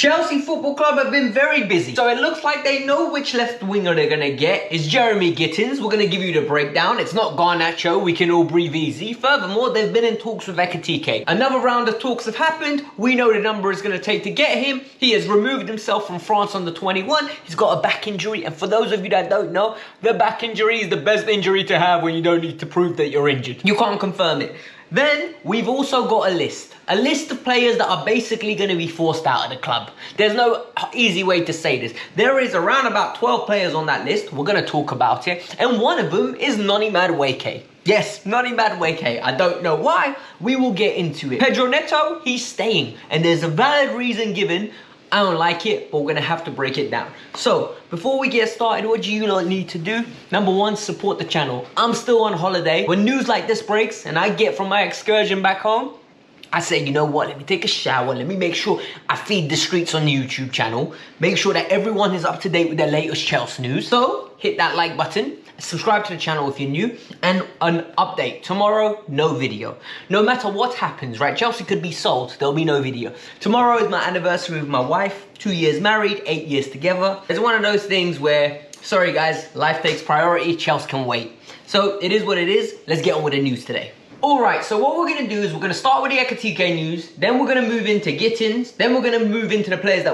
Chelsea Football Club have been very busy, so it looks like they know which left winger they're going to get. It's Jeremy Gittens. We're going to give you the breakdown. It's not Garnacho. We can all breathe easy. Furthermore, they've been in talks with Ekitike. Another round of talks have happened. We know the number it's going to take to get him. He has removed himself from France under 21. He's got a back injury, and for those of you that don't know, the back injury is the best injury to have when you don't need to prove that you're injured. You can't confirm it. Then, we've also got a list of players that are basically going to be forced out of the club. There's no easy way to say this. There is around about 12 players on that list. We're going to talk about it. And one of them is Noni Madueke. Yes, Noni Madueke. I don't know why. We will get into it. Pedro Neto, he's staying. And there's a valid reason given. I don't like it, but we're going to have to break it down. So, before we get started, what do you lot need to do? Number one, support the channel. I'm still on holiday. When news like this breaks and I get from my excursion back home, I say, you know what, let me take a shower. Let me make sure I feed the streets on the YouTube channel. Make sure that everyone is up to date with their latest Chelsea news. So, hit that like button. Subscribe to the channel if you're new. And an update. Tomorrow, no video. No matter what happens, right? Chelsea could be sold. There'll be no video. Tomorrow is my anniversary with my wife. 2 years married, 8 years together. It's one of those things where, sorry guys, life takes priority. Chelsea can wait. So, it is what it is. Let's get on with the news today. Alright, so what we're going to do is we're going to start with the Ekitike news, then we're going to move into Gittens, then we're going to move into the players that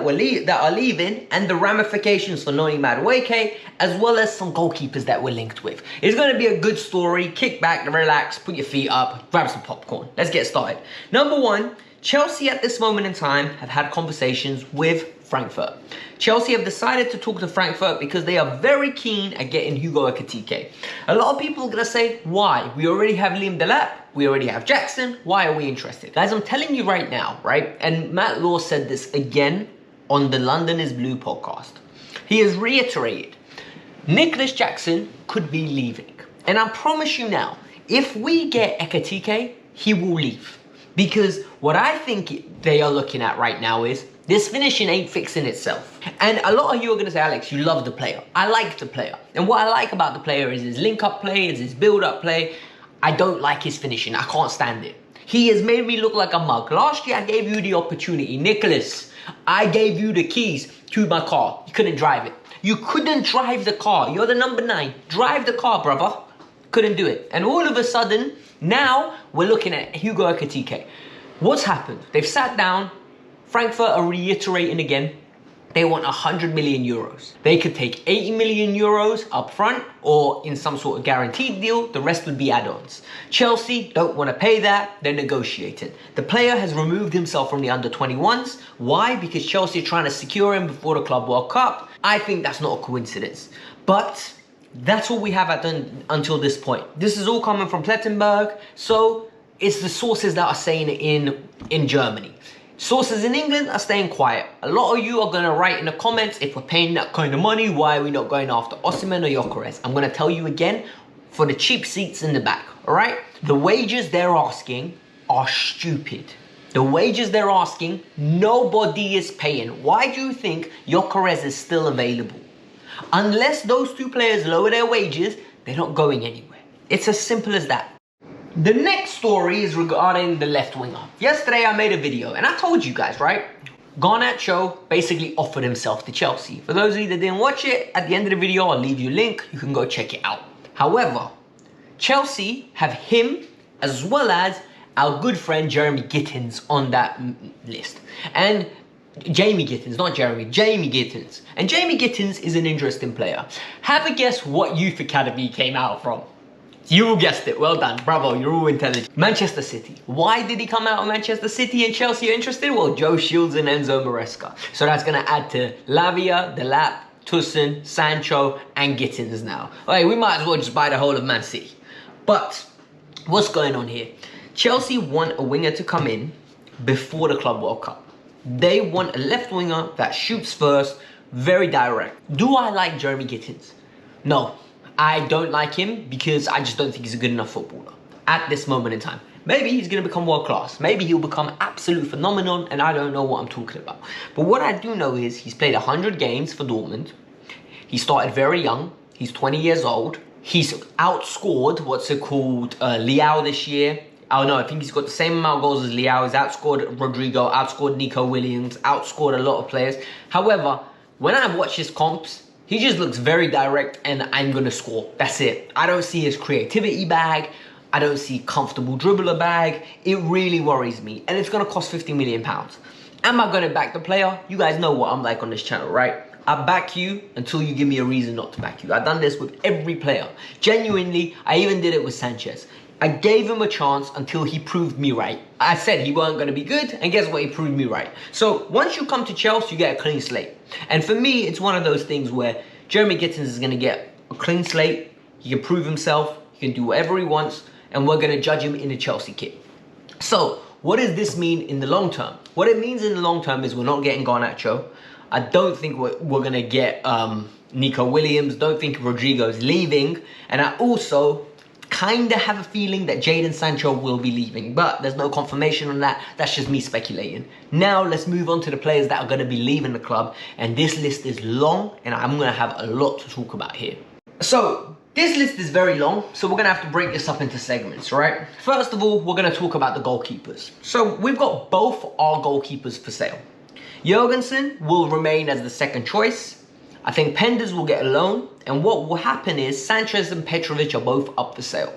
are leaving, and the ramifications for Noni Madueke, as well as some goalkeepers that we're linked with. It's going to be a good story. Kick back, relax, put your feet up, grab some popcorn. Let's get started. Number one, Chelsea at this moment in time have had conversations with Frankfurt. Chelsea have decided to talk to Frankfurt because they are very keen at getting Hugo Ekitike. A lot of people are going to say, why? We already have Liam Delap. We already have Jackson. Why are we interested? Guys, I'm telling you right now, right? And Matt Law said this again on the London is Blue podcast. He has reiterated, Nicholas Jackson could be leaving. And I promise you now, if we get Ekitike, he will leave. Because what I think they are looking at right now is, this finishing ain't fixing itself. And a lot of you are going to say, Alex, you love the player. I like the player. And what I like about the player is his link-up play, is his build-up play. I don't like his finishing. I can't stand it. He has made me look like a mug. Last year, I gave you the opportunity. Nicholas, I gave you the keys to my car. You couldn't drive it. You couldn't drive the car. You're the number 9. Drive the car, brother. Couldn't do it. And all of a sudden, now we're looking at Hugo Ekitike. What's happened? They've sat down. Frankfurt are reiterating again, they want 100 million euros. They could take 80 million euros up front or in some sort of guaranteed deal. The rest would be add-ons. Chelsea don't want to pay that. They're negotiating. The player has removed himself from the under-21s. Why? Because Chelsea are trying to secure him before the Club World Cup. I think that's not a coincidence. But that's all we have until this point. This is all coming from Plettenberg. So it's the sources that are saying it in Germany. Sources in England are staying quiet. A lot of you are going to write in the comments, if we're paying that kind of money, why are we not going after Osimhen or Gyökeres? I'm going to tell you again, for the cheap seats in the back, all right? The wages they're asking are stupid. The wages they're asking, nobody is paying. Why do you think Gyökeres is still available? Unless those two players lower their wages, they're not going anywhere. It's as simple as that. The next story is regarding the left winger. Yesterday I made a video and I told you guys, right? Garnacho basically offered himself to Chelsea. For those of you that didn't watch it, at the end of the video I'll leave you a link. You can go check it out. However, Chelsea have him as well as our good friend Jeremy Gittens on that list. And Jamie Gittens, not Jeremy, Jamie Gittens. And Jamie Gittens is an interesting player. Have a guess what youth academy came out from. You all guessed it. Well done. Bravo. You're all intelligent. Manchester City. Why did he come out of Manchester City and Chelsea are interested? Well, Joe Shields and Enzo Maresca. So that's going to add to Lavia, Delap, Toussaint, Sancho, and Gittens now. Okay, we might as well just buy the whole of Man City. But what's going on here? Chelsea want a winger to come in before the Club World Cup. They want a left winger that shoots first, very direct. Do I like Jeremy Gittens? No. I don't like him because I just don't think he's a good enough footballer at this moment in time. Maybe he's going to become world class. Maybe he'll become absolute phenomenon and I don't know what I'm talking about. But what I do know is he's played 100 games for Dortmund. He started very young. He's 20 years old. He's outscored, what's it called, Liao this year. Oh no, I think he's got the same amount of goals as Leao. He's outscored Rodrigo, outscored Nico Williams, outscored a lot of players. However, when I watch his comps, he just looks very direct and I'm going to score. That's it. I don't see his creativity bag. I don't see comfortable dribbler bag. It really worries me. And it's going to cost £50 million. Am I going to back the player? You guys know what I'm like on this channel, right? I back you until you give me a reason not to back you. I've done this with every player. Genuinely, I even did it with Sanchez. I gave him a chance until he proved me right. I said he weren't going to be good, and guess what? He proved me right. So once you come to Chelsea, you get a clean slate. And for me, it's one of those things where Jeremy Gittens is going to get a clean slate. He can prove himself. He can do whatever he wants, and we're going to judge him in a Chelsea kit. So what does this mean in the long term? What it means in the long term is we're not getting Garnacho. I don't think we're going to get Nico Williams. Don't think Rodrigo's leaving. And I also kind of have a feeling that Jadon Sancho will be leaving, but there's no confirmation on that. That's just me speculating. Now let's move on to the players that are going to be leaving the club, and this list is long and I'm going to have a lot to talk about here. So this list is very long, so we're going to have to break this up into segments, right? First of all, we're going to talk about the goalkeepers. So we've got both our goalkeepers for sale. Jurgensen will remain as the second choice. I think Penders will get a loan, and what will happen is Sanchez and Petrovic are both up for sale.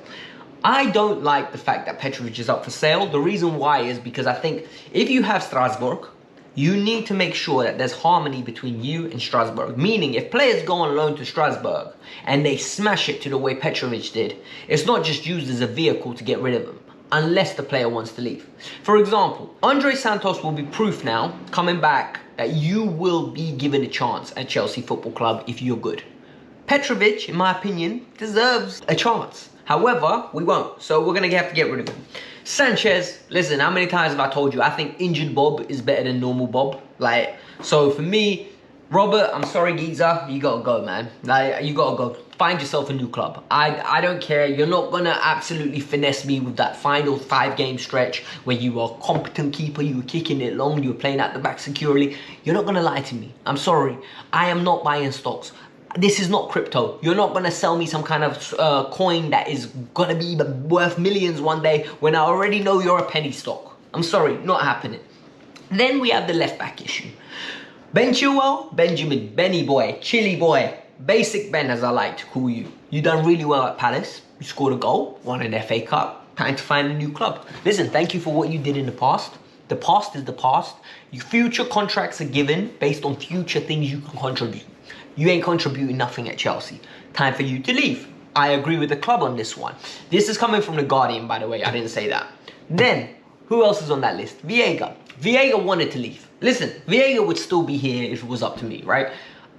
I don't like the fact that Petrovic is up for sale. The reason why is because I think if you have Strasbourg, you need to make sure that there's harmony between you and Strasbourg. Meaning, if players go on loan to Strasbourg and they smash it to the way Petrovic did, it's not just used as a vehicle to get rid of them, unless the player wants to leave. For example, Andre Santos will be proof now, coming back, that you will be given a chance at Chelsea Football Club if you're good. Petrovic, in my opinion, deserves a chance. However, we won't, so we're going to have to get rid of him. Sanchez, listen, how many times have I told you, I think injured Bob is better than normal Bob. So for me, Robert, I'm sorry, geezer, you gotta go, man. You gotta go. Find yourself a new club. I don't care. You're not gonna absolutely finesse me with that final 5-game stretch where you were a competent keeper, you were kicking it long, you were playing at the back securely. You're not gonna lie to me. I'm sorry. I am not buying stocks. This is not crypto. You're not gonna sell me some kind of coin that is gonna be worth millions one day when I already know you're a penny stock. I'm sorry, not happening. Then we have the left back issue. Ben Chilwell, Benjamin, Benny boy, Chilly boy, Basic Ben as I like to call you. You done really well at Palace. You scored a goal, won an FA Cup. Time to find a new club. Listen, thank you for what you did in the past. The past is the past. Your future contracts are given based on future things you can contribute. You ain't contributing nothing at Chelsea. Time for you to leave. I agree with the club on this one. This is coming from The Guardian, by the way. I didn't say that. Then, who else is on that list? Viega. Viega wanted to leave. Listen, Viega would still be here if it was up to me, right?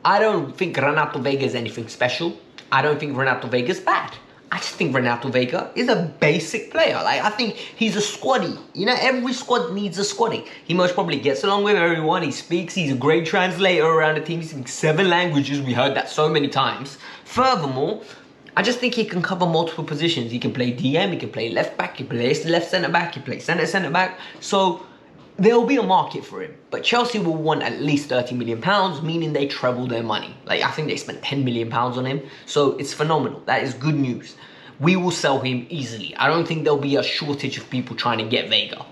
I don't think Renato Vega is anything special. I don't think Renato Vega is bad. I just think Renato Vega is a basic player. I think he's a squaddy. You know, every squad needs a squaddy. He most probably gets along with everyone. He speaks. He's a great translator around the team. He speaks 7 languages. We heard that so many times. Furthermore, I just think he can cover multiple positions. He can play DM. He can play left back. He plays left centre back. He plays centre back. So there'll be a market for him, but Chelsea will want at least £30 million, meaning they treble their money. I think they spent £10 million on him, so it's phenomenal. That is good news. We will sell him easily. I don't think there'll be a shortage of people trying to get Vega.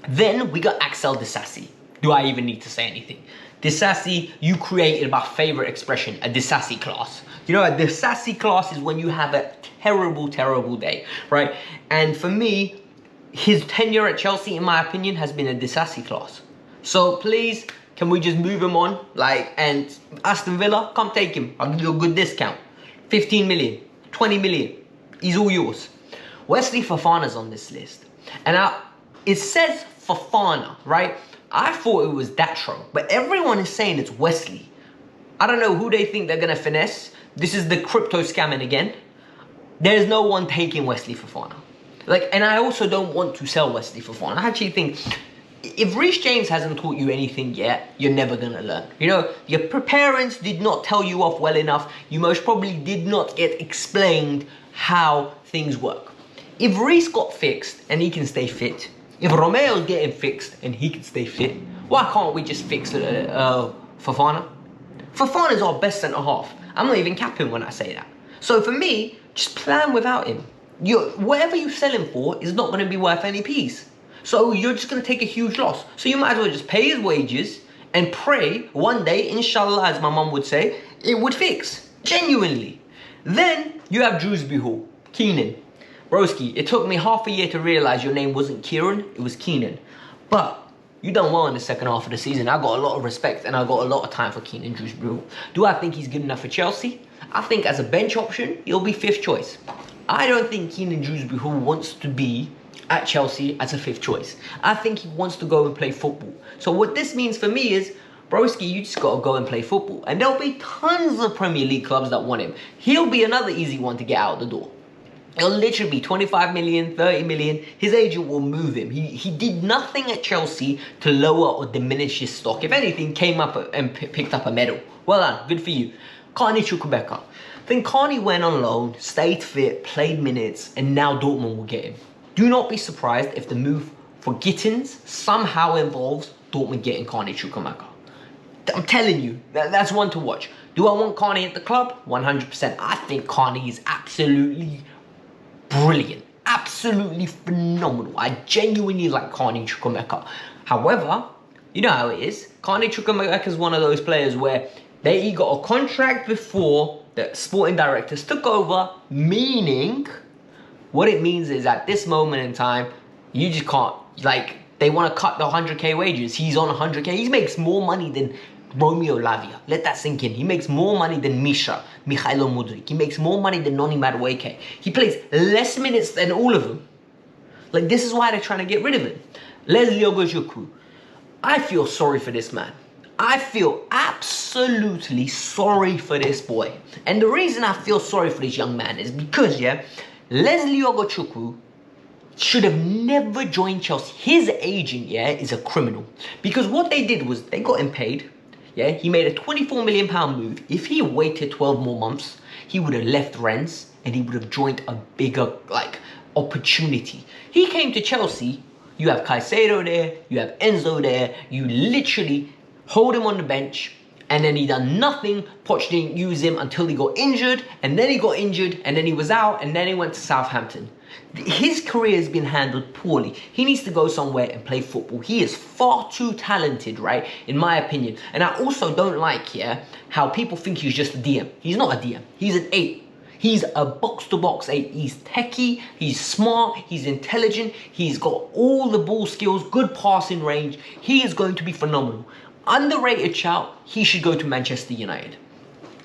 Then we got Axel Disasi. Do I even need to say anything? Disasi, you created my favorite expression, a Disasi class. You know, a Disasi class is when you have a terrible, terrible day, right? And for me, his tenure at Chelsea, in my opinion, has been a Disasi class. So please, can we just move him on? And Aston Villa, come take him. I'll give you a good discount. 15 million, 20 million. He's all yours. Wesley Fofana's on this list. And it says Fofana, right? I thought it was Datro, but everyone is saying it's Wesley. I don't know who they think they're going to finesse. This is the crypto scamming again. There's no one taking Wesley Fofana. And I also don't want to sell Wesley Fofana. I actually think if Reece James hasn't taught you anything yet, you're never going to learn. You know, your parents did not tell you off well enough. You most probably did not get explained how things work. If Reece got fixed and he can stay fit, if Romeo's getting fixed and he can stay fit, why can't we just fix Fofana? Fofana is our best centre-half. I'm not even capping when I say that. So for me, just plan without him. whatever you sell him for is not going to be worth any peace. So you're just going to take a huge loss. So you might as well just pay his wages and pray one day, inshallah, as my mum would say, it would fix. Genuinely. Then you have Drewsbury Hall, Keenan. Broski, it took me half a year to realise your name wasn't Kieran, it was Keenan. But you done well in the second half of the season. I got a lot of respect and I got a lot of time for Keenan Drewsbury Hall. Do I think he's good enough for Chelsea? I think as a bench option, he'll be 5th choice. I don't think Keenan Drewsbury Hall wants to be at Chelsea as a 5th choice. I think he wants to go and play football. So what this means for me is, broski, you just got to go and play football. And there'll be tons of Premier League clubs that want him. He'll be another easy one to get out the door. It'll literally be 25 million, 30 million. His agent will move him. He did nothing at Chelsea to lower or diminish his stock. If anything, came up and picked up a medal. Well done, good for you. Carney Chukwuemeka. Then Carney went on loan, stayed fit, played minutes, and now Dortmund will get him. Do not be surprised if the move for Gittens somehow involves Dortmund getting Carney Chukwuemeka. I'm telling you, that's one to watch. Do I want Carney at the club? 100%. I think Carney is absolutely brilliant. Absolutely phenomenal. I genuinely like Carney Chukwuemeka. However, you know how it is. Carney Chukwuemeka is one of those players where he got a contract before the sporting directors took over, meaning what it means is at this moment in time, you just can't, like, they want to cut the 100k wages. He's on 100k. He makes more money than Romeo Lavia. Let that sink in. He makes more money than Mikhailo Mudryk. He makes more money than Noni Madueke. He plays less minutes than all of them. Like, this is why they're trying to get rid of him. Leslie Ogojukwu. I feel sorry for this man. I feel absolutely sorry for this boy. And the reason I feel sorry for this young man is because, yeah, Leslie Ogojukwu should have never joined Chelsea. His agent, yeah, is a criminal. Because what they did was they got him paid. Yeah, he made a £24 million move. If he waited 12 more months, he would have left Rennes and he would have joined a bigger, like, opportunity. He came to Chelsea. You have Caicedo there. You have Enzo there. You literally hold him on the bench. And then he done nothing. Poch didn't use him until he got injured. And then he got injured. And then he was out. And then he went to Southampton. His career has been handled poorly. He needs to go somewhere and play football. He is far too talented, right? In my opinion. And I also don't like, yeah, how people think he's just a DM. He's not a DM. He's an 8. He's a box-to-box 8. He's techie, he's smart, he's intelligent, he's got all the ball skills, good passing range. He is going to be phenomenal. Underrated shout, he should go to Manchester United.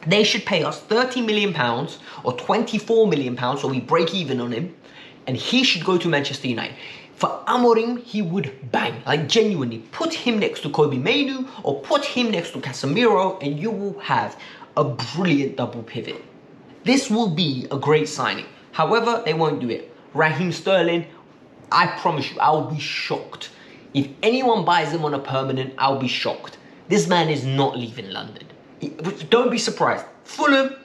They should pay us £30 million or £24 million so we break even on him. And he should go to Manchester United. For Amorim, he would bang. Like, genuinely, put him next to Kobe Mainu or put him next to Casemiro and you will have a brilliant double pivot. This will be a great signing. However, they won't do it. Raheem Sterling, I promise you, I'll be shocked. If anyone buys him on a permanent, I'll be shocked. This man is not leaving London. Don't be surprised. Fulham,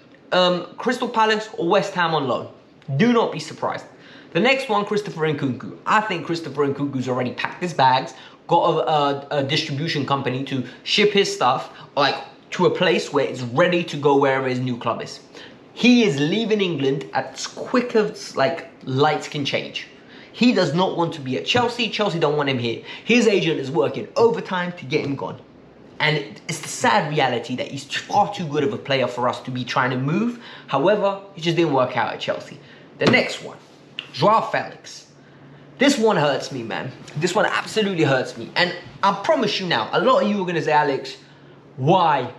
Crystal Palace or West Ham on loan. Do not be surprised. The next one, Christopher Nkunku. I think Christopher Nkunku's already packed his bags, got a distribution company to ship his stuff, like, to a place where it's ready to go wherever his new club is. He is leaving England as quick as, like, lights can change. He does not want to be at Chelsea. Chelsea don't want him here. His agent is working overtime to get him gone. And it's the sad reality that he's far too good of a player for us to be trying to move. However, it just didn't work out at Chelsea. The next one, Joao Felix. This one hurts me, man. This one absolutely hurts me. And I promise you now, a lot of you are going to say, Alex, why?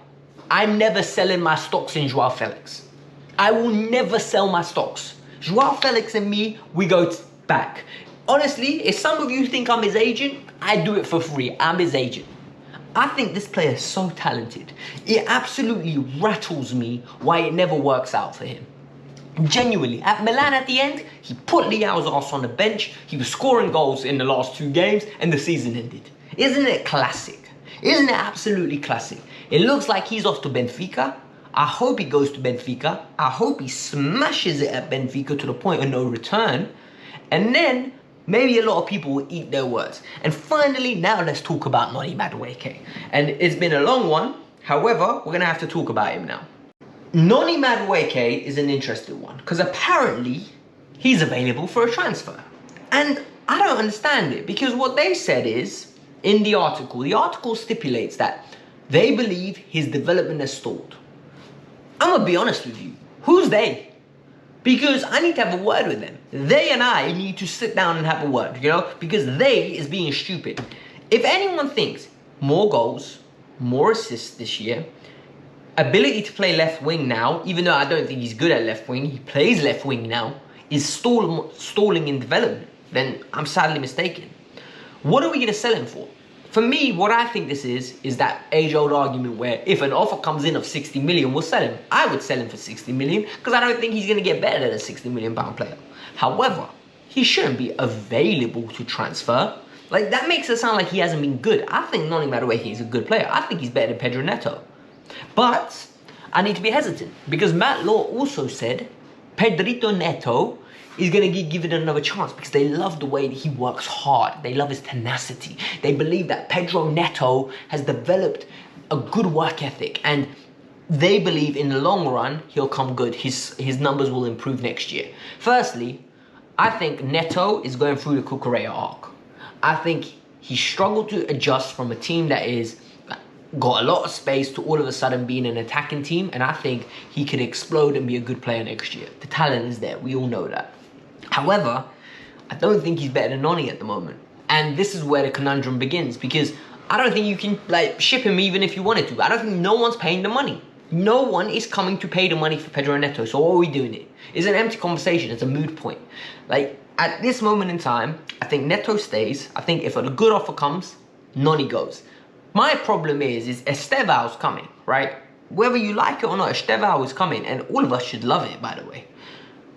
I'm never selling my stocks in Joao Felix. I will never sell my stocks. Joao Felix and me, we go back. Honestly, if some of you think I'm his agent, I do it for free. I'm his agent. I think this player is so talented. It absolutely rattles me why it never works out for him. Genuinely, at Milan at the end, he put Leao's ass on the bench. He was scoring goals in the last 2 games and the season ended. Isn't it classic? Isn't it absolutely classic? It looks like he's off to Benfica. I hope he goes to Benfica. I hope he smashes it at Benfica to the point of no return. And then maybe a lot of people will eat their words. And finally, now let's talk about Noni Madueke. And it's been a long one. However, we're going to have to talk about him now. Noni Madueke is an interesting one because apparently he's available for a transfer. And I don't understand it, because what they said is, in the article stipulates that they believe his development has stalled. I'm gonna be honest with you, who's they? Because I need to have a word with them. They and I need to sit down and have a word, you know, because they is being stupid. If anyone thinks more goals, more assists this year, ability to play left wing now, even though I don't think he's good at left wing, he plays left wing now, is stalling in development, then I'm sadly mistaken. What are we going to sell him for? For me, what I think this is that age-old argument where if an offer comes in of 60 million, we'll sell him. I would sell him for 60 million because I don't think he's going to get better than a 60 million pound player. However, he shouldn't be available to transfer. Like, that makes it sound like he hasn't been good. I think, not matter where he's a good player, I think he's better than Pedro Neto. But I need to be hesitant because Matt Law also said Pedrito Neto is going to get given another chance because they love the way that he works hard. They love his tenacity. They believe that Pedro Neto has developed a good work ethic, and they believe in the long run he'll come good. His numbers will improve next year. Firstly, I think Neto is going through the Cucurella arc. I think he struggled to adjust from a team that is got a lot of space to all of a sudden being an attacking team, and I think he could explode and be a good player next year. The talent is there, we all know that. However, I don't think he's better than Noni at the moment, and this is where the conundrum begins, because I don't think you can ship him even if you wanted to. I don't think no one's paying the money. No one is coming to pay the money for Pedro Neto, so what are we doing it? It's an empty conversation, it's a moot point. At this moment in time, I think Neto stays. I think if a good offer comes, Noni goes. My problem is Estevao's coming, right? Whether you like it or not, Estevao is coming, and all of us should love it, by the way.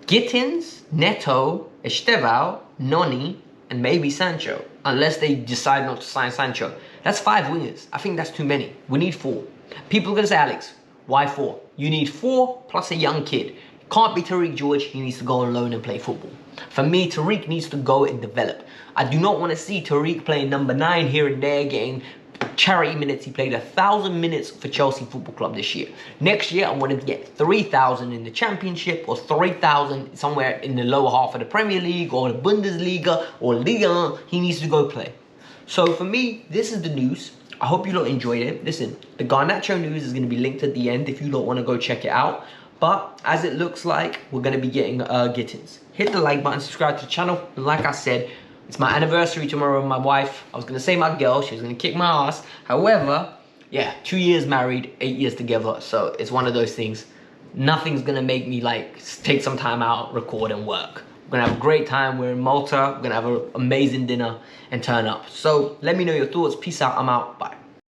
Gittens, Neto, Estevao, Noni, and maybe Sancho, unless they decide not to sign Sancho. That's 5 wingers. I think that's too many. We need 4. People are going to say, Alex, why 4? You need 4 plus a young kid. Can't be Tariq George, he needs to go on loan and play football. For me, Tariq needs to go and develop. I do not want to see Tariq playing number 9 here and there, getting charity minutes. He played 1,000 minutes for Chelsea Football Club this year. Next year, I want him to get 3,000 in the Championship, or 3,000 somewhere in the lower half of the Premier League, or the Bundesliga, or Liga 1. He needs to go play. So for me, this is the news. I hope you lot enjoyed it. Listen, the Garnacho news is going to be linked at the end if you lot want to go check it out. But as it looks like, we're going to be getting Gittens. Hit the like button, subscribe to the channel. And like I said, it's my anniversary tomorrow with my wife. I was going to say my girl, she was going to kick my ass. However, yeah, 2 years married, 8 years together. So it's one of those things. Nothing's going to make me take some time out, record and work. We're going to have a great time. We're in Malta. We're going to have an amazing dinner and turn up. So let me know your thoughts. Peace out. I'm out. Bye.